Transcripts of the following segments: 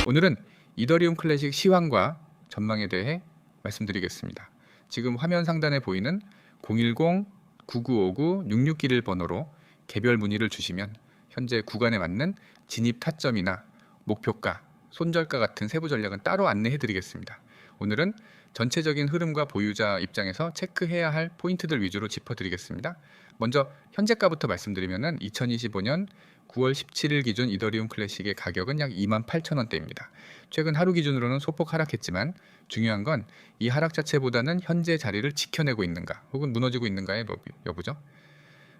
오늘은 이더리움 클래식 시황과 전망에 대해 말씀드리겠습니다. 지금 화면 상단에 보이는 010-9959-6691 번호로 개별 문의를 주시면 현재 구간에 맞는 진입 타점이나 목표가, 손절가 같은 세부 전략은 따로 안내해 드리겠습니다. 오늘은 전체적인 흐름과 보유자 입장에서 체크해야 할 포인트들 위주로 짚어드리겠습니다. 먼저 현재가부터 말씀드리면 2025년 9월 17일 기준 이더리움 클래식의 가격은 약 28,000원대입니다. 최근 하루 기준으로는 소폭 하락했지만 중요한 건 이 하락 자체보다는 현재 자리를 지켜내고 있는가 혹은 무너지고 있는가의 여부죠.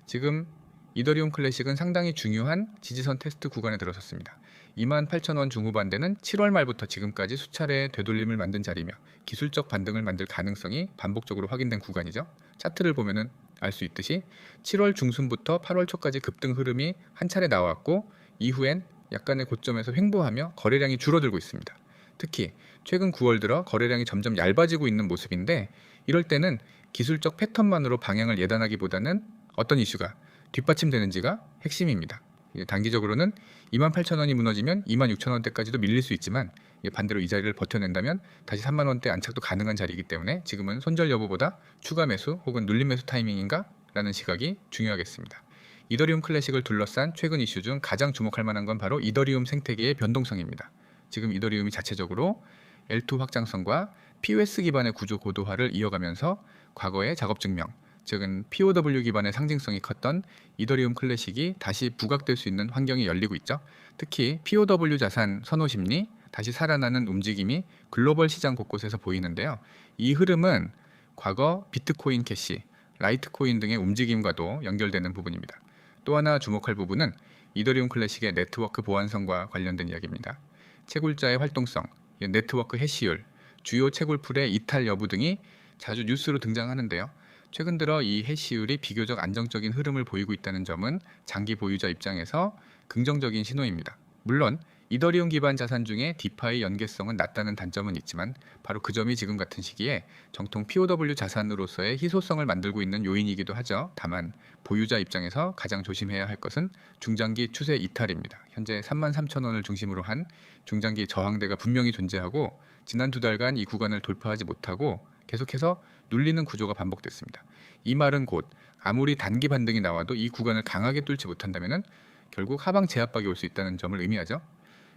지금 이더리움 클래식은 상당히 중요한 지지선 테스트 구간에 들어섰습니다. 28,000원 중후반대는 7월 말부터 지금까지 수차례 되돌림을 만든 자리며 기술적 반등을 만들 가능성이 반복적으로 확인된 구간이죠. 차트를 보면은 알 수 있듯이 7월 중순부터 8월 초까지 급등 흐름이 한 차례 나왔고 이후엔 약간의 고점에서 횡보하며 거래량이 줄어들고 있습니다. 특히 최근 9월 들어 거래량이 점점 얇아지고 있는 모습인데 이럴 때는 기술적 패턴만으로 방향을 예단하기보다는 어떤 이슈가 뒷받침되는지가 핵심입니다. 단기적으로는 28,000원이 무너지면 26,000원대까지도 밀릴 수 있지만 반대로 이 자리를 버텨낸다면 다시 3만원대 안착도 가능한 자리이기 때문에 지금은 손절 여부보다 추가 매수 혹은 눌림 매수 타이밍인가? 라는 시각이 중요하겠습니다. 이더리움 클래식을 둘러싼 최근 이슈 중 가장 주목할 만한 건 바로 이더리움 생태계의 변동성입니다. 지금 이더리움이 자체적으로 L2 확장성과 POS 기반의 구조 고도화를 이어가면서 과거의 작업 증명, 즉은 POW 기반의 상징성이 컸던 이더리움 클래식이 다시 부각될 수 있는 환경이 열리고 있죠. 특히 POW 자산 선호 심리, 다시 살아나는 움직임이 글로벌 시장 곳곳에서 보이는데요. 이 흐름은 과거 비트코인 캐시, 라이트코인 등의 움직임과도 연결되는 부분입니다. 또 하나 주목할 부분은 이더리움 클래식의 네트워크 보안성과 관련된 이야기입니다. 채굴자의 활동성, 네트워크 해시율, 주요 채굴풀의 이탈 여부 등이 자주 뉴스로 등장하는데요. 최근 들어 이 해시율이 비교적 안정적인 흐름을 보이고 있다는 점은 장기 보유자 입장에서 긍정적인 신호입니다. 물론 이더리움 기반 자산 중에 디파이 연계성은 낮다는 단점은 있지만 바로 그 점이 지금 같은 시기에 정통 POW 자산으로서의 희소성을 만들고 있는 요인이기도 하죠. 다만 보유자 입장에서 가장 조심해야 할 것은 중장기 추세 이탈입니다. 현재 33,000원을 중심으로 한 중장기 저항대가 분명히 존재하고 지난 두 달간 이 구간을 돌파하지 못하고 계속해서 눌리는 구조가 반복됐습니다. 이 말은 곧 아무리 단기 반등이 나와도 이 구간을 강하게 뚫지 못한다면 결국 하방 제압박이 올 수 있다는 점을 의미하죠.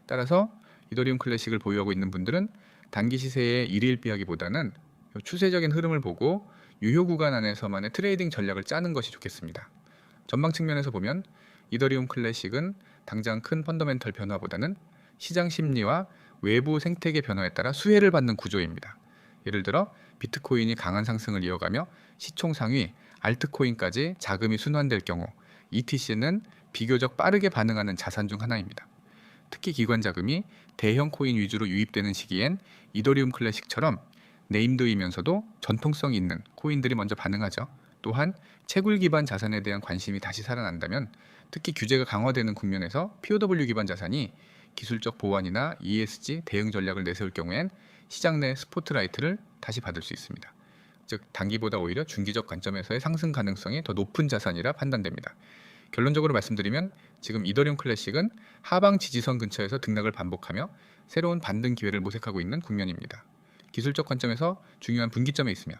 따라서 이더리움 클래식을 보유하고 있는 분들은 단기 시세에 일일비하기보다는 추세적인 흐름을 보고 유효 구간 안에서만의 트레이딩 전략을 짜는 것이 좋겠습니다. 전망 측면에서 보면 이더리움 클래식은 당장 큰 펀더멘털 변화보다는 시장 심리와 외부 생태계 변화에 따라 수혜를 받는 구조입니다. 예를 들어 비트코인이 강한 상승을 이어가며 시총 상위 알트코인까지 자금이 순환될 경우 ETC는 비교적 빠르게 반응하는 자산 중 하나입니다. 특히 기관 자금이 대형 코인 위주로 유입되는 시기엔 이더리움 클래식처럼 네임드이면서도 전통성이 있는 코인들이 먼저 반응하죠. 또한 채굴 기반 자산에 대한 관심이 다시 살아난다면 특히 규제가 강화되는 국면에서 POW 기반 자산이 기술적 보완이나 ESG 대응 전략을 내세울 경우엔 시장 내 스포트라이트를 다시 받을 수 있습니다. 즉 단기보다 오히려 중기적 관점에서의 상승 가능성이 더 높은 자산이라 판단됩니다. 결론적으로 말씀드리면 지금 이더리움 클래식은 하방 지지선 근처에서 등락을 반복하며 새로운 반등 기회를 모색하고 있는 국면입니다. 기술적 관점에서 중요한 분기점에 있으며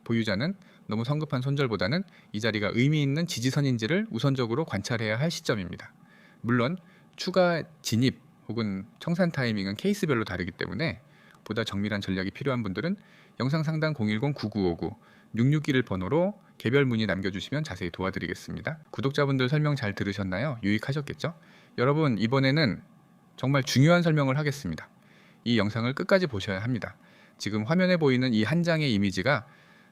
보유자는 너무 성급한 손절보다는 이 자리가 의미 있는 지지선인지를 우선적으로 관찰해야 할 시점입니다. 물론 추가 진입 혹은 청산 타이밍은 케이스별로 다르기 때문에 보다 정밀한 전략이 필요한 분들은 영상 상단 010-9959-6691 번호로 개별 문의 남겨주시면 자세히 도와드리겠습니다. 구독자분들 설명 잘 들으셨나요? 유익하셨겠죠? 여러분 이번에는 정말 중요한 설명을 하겠습니다. 이 영상을 끝까지 보셔야 합니다. 지금 화면에 보이는 이 한 장의 이미지가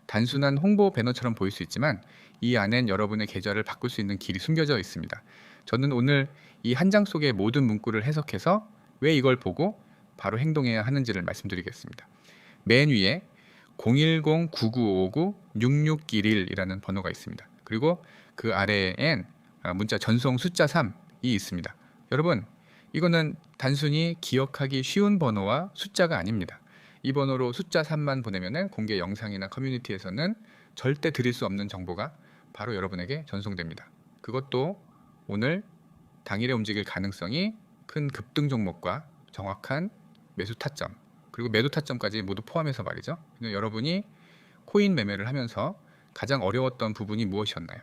단순한 홍보 배너처럼 보일 수 있지만 이 안엔 여러분의 계좌를 바꿀 수 있는 길이 숨겨져 있습니다. 저는 오늘 이 한 장 속의 모든 문구를 해석해서 왜 이걸 보고 바로 행동해야 하는지를 말씀드리겠습니다. 맨 위에 010-9959-6611이라는 번호가 있습니다. 그리고 그 아래엔 문자 전송 숫자 3이 있습니다. 여러분 이거는 단순히 기억하기 쉬운 번호와 숫자가 아닙니다. 이 번호로 숫자 3만 보내면 공개 영상이나 커뮤니티에서는 절대 드릴 수 없는 정보가 바로 여러분에게 전송됩니다. 그것도 오늘 당일에 움직일 가능성이 큰 급등 종목과 정확한 매수 타점, 그리고 매도 타점까지 모두 포함해서 말이죠. 여러분이 코인 매매를 하면서 가장 어려웠던 부분이 무엇이었나요?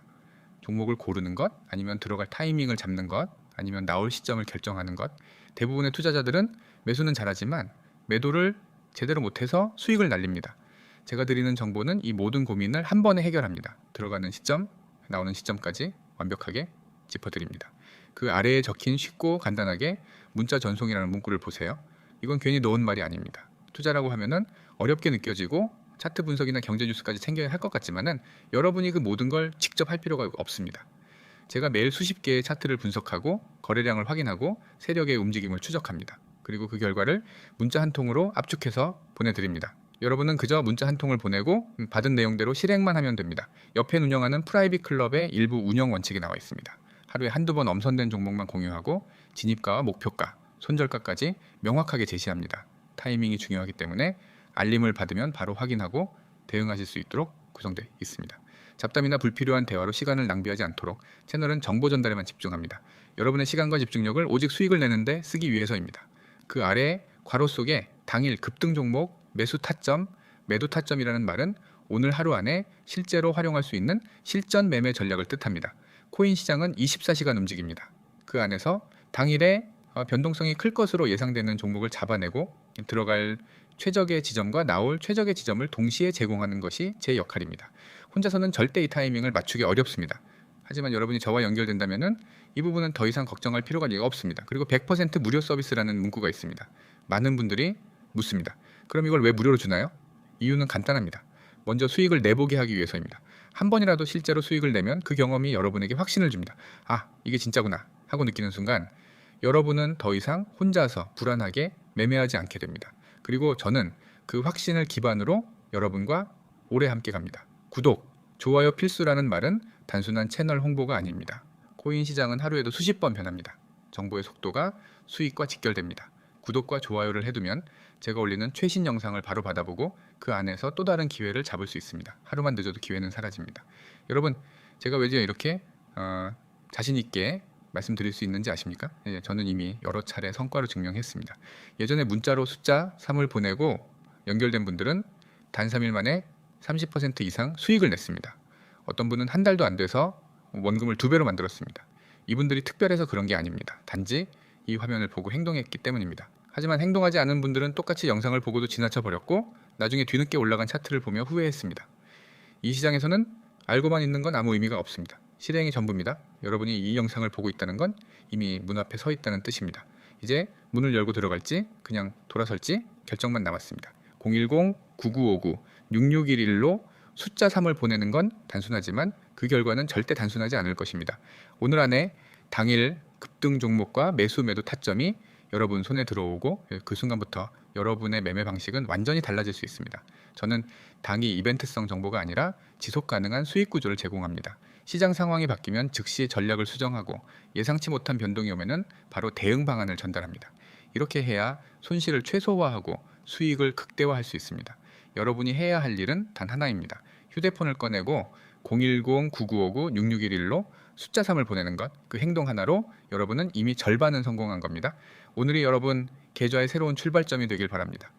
종목을 고르는 것, 아니면 들어갈 타이밍을 잡는 것, 아니면 나올 시점을 결정하는 것. 대부분의 투자자들은 매수는 잘하지만 매도를 제대로 못해서 수익을 날립니다. 제가 드리는 정보는 이 모든 고민을 한 번에 해결합니다. 들어가는 시점, 나오는 시점까지 완벽하게 짚어드립니다. 그 아래에 적힌 쉽고 간단하게 문자 전송이라는 문구를 보세요. 이건 괜히 넣은 말이 아닙니다. 투자라고 하면은 어렵게 느껴지고 차트 분석이나 경제 뉴스까지 챙겨야 할 것 같지만은 여러분이 그 모든 걸 직접 할 필요가 없습니다. 제가 매일 수십 개의 차트를 분석하고 거래량을 확인하고 세력의 움직임을 추적합니다. 그리고 그 결과를 문자 한 통으로 압축해서 보내드립니다. 여러분은 그저 문자 한 통을 보내고 받은 내용대로 실행만 하면 됩니다. 옆에 운영하는 프라이빗 클럽의 일부 운영 원칙이 나와 있습니다. 하루에 한두 번 엄선된 종목만 공유하고 진입가와 목표가, 손절가까지 명확하게 제시합니다. 타이밍이 중요하기 때문에 알림을 받으면 바로 확인하고 대응하실 수 있도록 구성되어 있습니다. 잡담이나 불필요한 대화로 시간을 낭비하지 않도록 채널은 정보 전달에만 집중합니다. 여러분의 시간과 집중력을 오직 수익을 내는데 쓰기 위해서입니다. 그 아래 괄호 속에 당일 급등 종목, 매수 타점, 매도 타점이라는 말은 오늘 하루 안에 실제로 활용할 수 있는 실전 매매 전략을 뜻합니다. 코인 시장은 24시간 움직입니다. 그 안에서 당일에 변동성이 클 것으로 예상되는 종목을 잡아내고 들어갈 최적의 지점과 나올 최적의 지점을 동시에 제공하는 것이 제 역할입니다. 혼자서는 절대 이 타이밍을 맞추기 어렵습니다. 하지만 여러분이 저와 연결된다면 이 부분은 더 이상 걱정할 필요가 없습니다. 그리고 100% 무료 서비스라는 문구가 있습니다. 많은 분들이 묻습니다. 그럼 이걸 왜 무료로 주나요? 이유는 간단합니다. 먼저 수익을 내보게 하기 위해서입니다. 한 번이라도 실제로 수익을 내면 그 경험이 여러분에게 확신을 줍니다. 아, 이게 진짜구나 하고 느끼는 순간 여러분은 더 이상 혼자서 불안하게 매매하지 않게 됩니다. 그리고 저는 그 확신을 기반으로 여러분과 오래 함께 갑니다. 구독, 좋아요 필수라는 말은 단순한 채널 홍보가 아닙니다. 코인 시장은 하루에도 수십 번 변합니다. 정보의 속도가 수익과 직결됩니다. 구독과 좋아요를 해두면 제가 올리는 최신 영상을 바로 받아보고 그 안에서 또 다른 기회를 잡을 수 있습니다. 하루만 늦어도 기회는 사라집니다. 여러분, 제가 왜 이렇게 자신 있게 말씀드릴 수 있는지 아십니까? 예, 저는 이미 여러 차례 성과로 증명했습니다. 예전에 문자로 숫자 3을 보내고 연결된 분들은 단 3일 만에 30% 이상 수익을 냈습니다. 어떤 분은 한 달도 안 돼서 원금을 2배로 만들었습니다. 이분들이 특별해서 그런 게 아닙니다. 단지 이 화면을 보고 행동했기 때문입니다. 하지만 행동하지 않은 분들은 똑같이 영상을 보고도 지나쳐 버렸고 나중에 뒤늦게 올라간 차트를 보며 후회했습니다. 이 시장에서는 알고만 있는 건 아무 의미가 없습니다. 실행이 전부입니다. 여러분이 이 영상을 보고 있다는 건 이미 문 앞에 서 있다는 뜻입니다. 이제 문을 열고 들어갈지 그냥 돌아설지 결정만 남았습니다. 010-9959-6611로 숫자 3을 보내는 건 단순하지만 그 결과는 절대 단순하지 않을 것입니다. 오늘 안에 당일 급등 종목과 매수 매도 타점이 여러분 손에 들어오고 그 순간부터 여러분의 매매 방식은 완전히 달라질 수 있습니다. 저는 단기 이벤트성 정보가 아니라 지속 가능한 수익 구조를 제공합니다. 시장 상황이 바뀌면 즉시 전략을 수정하고 예상치 못한 변동이 오면은 바로 대응 방안을 전달합니다. 이렇게 해야 손실을 최소화하고 수익을 극대화할 수 있습니다. 여러분이 해야 할 일은 단 하나입니다. 휴대폰을 꺼내고 010-9959-6611로 숫자 3을 보내는 것, 그 행동 하나로 여러분은 이미 절반은 성공한 겁니다. 오늘이 여러분 계좌의 새로운 출발점이 되길 바랍니다.